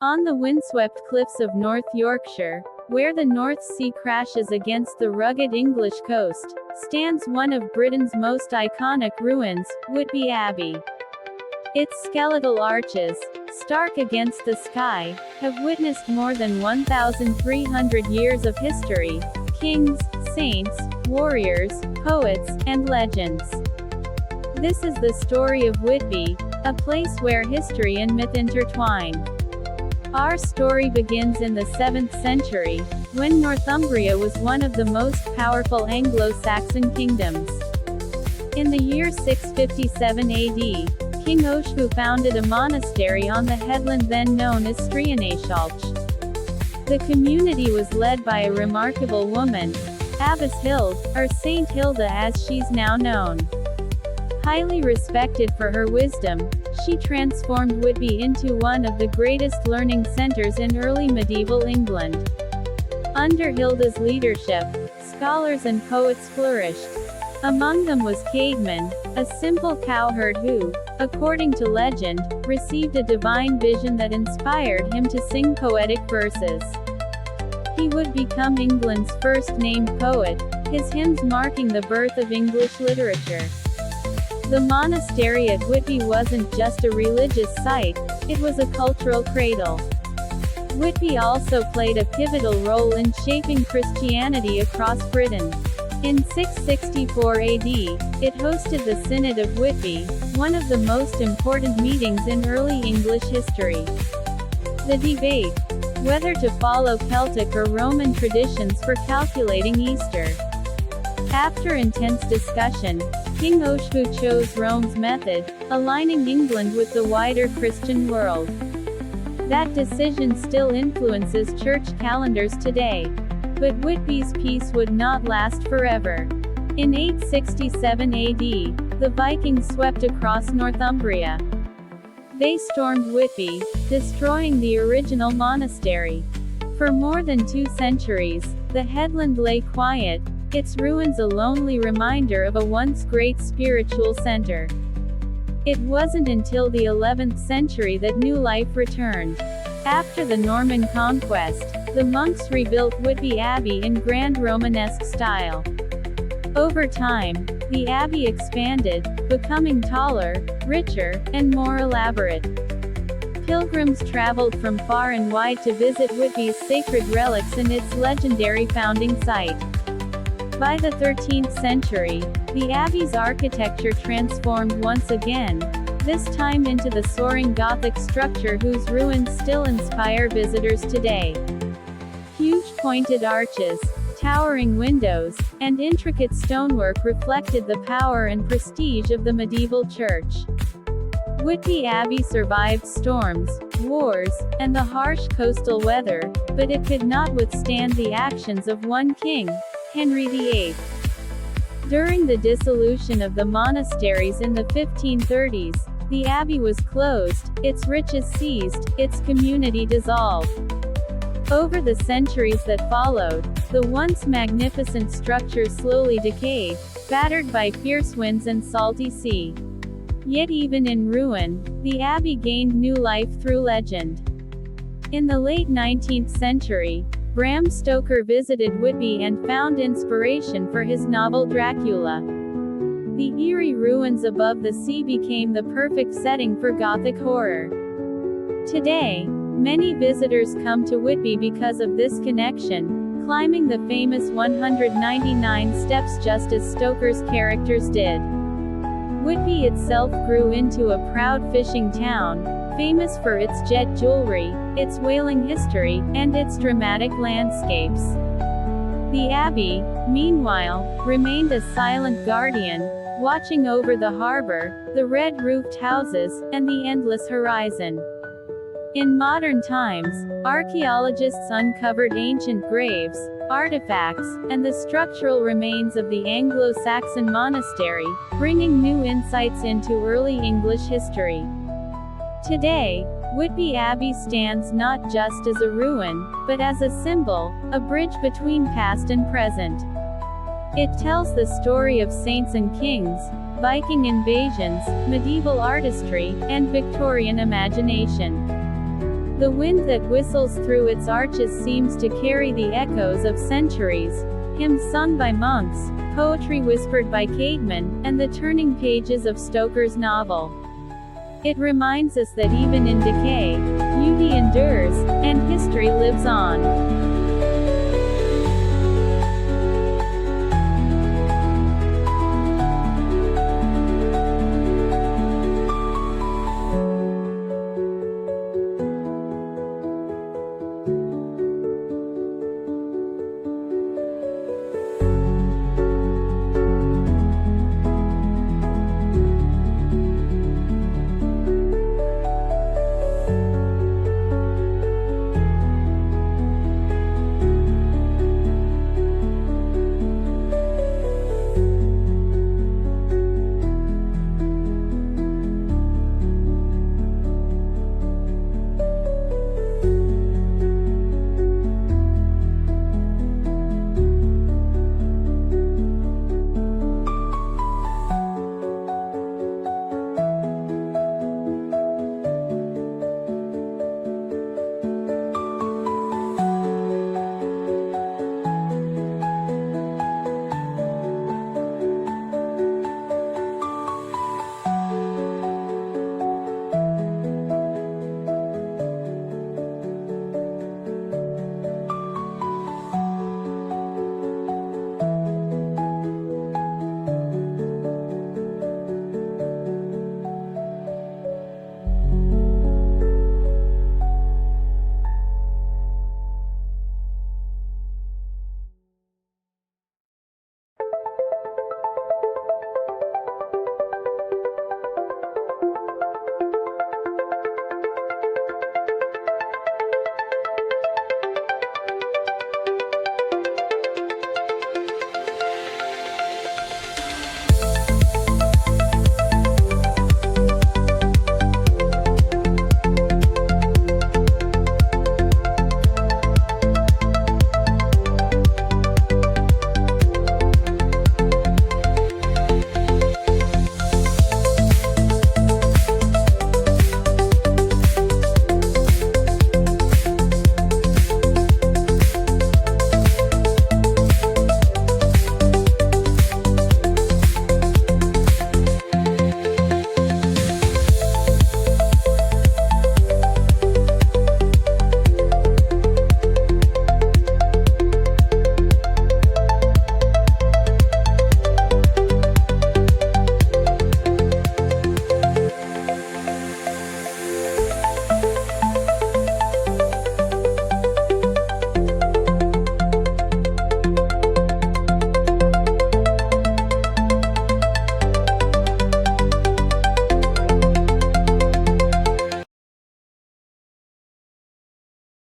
On the windswept cliffs of North Yorkshire, where the North Sea crashes against the rugged English coast, stands one of Britain's most iconic ruins, Whitby Abbey. Its skeletal arches, stark against the sky, have witnessed more than 1,300 years of history, kings, saints, warriors, poets, and legends. This is the story of Whitby, a place where history and myth intertwine. Our story begins in the 7th century, when Northumbria was one of the most powerful Anglo-Saxon kingdoms. In the year 657 AD, King Oshfu founded a monastery on the headland then known as Strianachalch. The community was led by a remarkable woman, Abbess Hild, or Saint Hilda as she's now known. Highly respected for her wisdom, she transformed Whitby into one of the greatest learning centers in early medieval England. Under Hilda's leadership, scholars and poets flourished. Among them was Caedmon, a simple cowherd who, according to legend, received a divine vision that inspired him to sing poetic verses. He would become England's first named poet, his hymns marking the birth of English literature. The monastery at Whitby wasn't just a religious site, it was a cultural cradle. Whitby also played a pivotal role in shaping Christianity across Britain. In 664 AD, it hosted the Synod of Whitby, one of the most important meetings in early English history. The debate, whether to follow Celtic or Roman traditions for calculating Easter. After intense discussion, King Oshfu chose Rome's method, aligning England with the wider Christian world. That decision still influences church calendars today. But Whitby's peace would not last forever. In 867 AD, the Vikings swept across Northumbria. They stormed Whitby, destroying the original monastery. For more than 2 centuries, the headland lay quiet, its ruins a lonely reminder of a once great spiritual center. It wasn't until the 11th century that new life returned. After the Norman conquest, the monks rebuilt Whitby Abbey in grand Romanesque style. Over time, the abbey expanded, becoming taller, richer, and more elaborate. Pilgrims traveled from far and wide to visit Whitby's sacred relics and its legendary founding site. By the 13th century, the abbey's architecture transformed once again, this time into the soaring Gothic structure whose ruins still inspire visitors today. Huge pointed arches, towering windows, and intricate stonework reflected the power and prestige of the medieval church. Whitby Abbey survived storms, wars, and the harsh coastal weather, but it could not withstand the actions of one king, Henry VIII. During the dissolution of the monasteries in the 1530s, the abbey was closed, its riches seized, its community dissolved. Over the centuries that followed, the once magnificent structure slowly decayed, battered by fierce winds and salty sea. Yet even in ruin, the abbey gained new life through legend. In the late 19th century, Bram Stoker visited Whitby and found inspiration for his novel Dracula. The eerie ruins above the sea became the perfect setting for Gothic horror. Today, many visitors come to Whitby because of this connection, climbing the famous 199 steps just as Stoker's characters did. Whitby itself grew into a proud fishing town, famous for its jet jewelry, its whaling history, and its dramatic landscapes. The abbey, meanwhile, remained a silent guardian, watching over the harbor, the red-roofed houses, and the endless horizon. In modern times, archaeologists uncovered ancient graves, artifacts, and the structural remains of the Anglo-Saxon monastery, bringing new insights into early English history. Today, Whitby Abbey stands not just as a ruin, but as a symbol, a bridge between past and present. It tells the story of saints and kings, Viking invasions, medieval artistry, and Victorian imagination. The wind that whistles through its arches seems to carry the echoes of centuries, hymns sung by monks, poetry whispered by cavemen, and the turning pages of Stoker's novel. It reminds us that even in decay, beauty endures, and history lives on.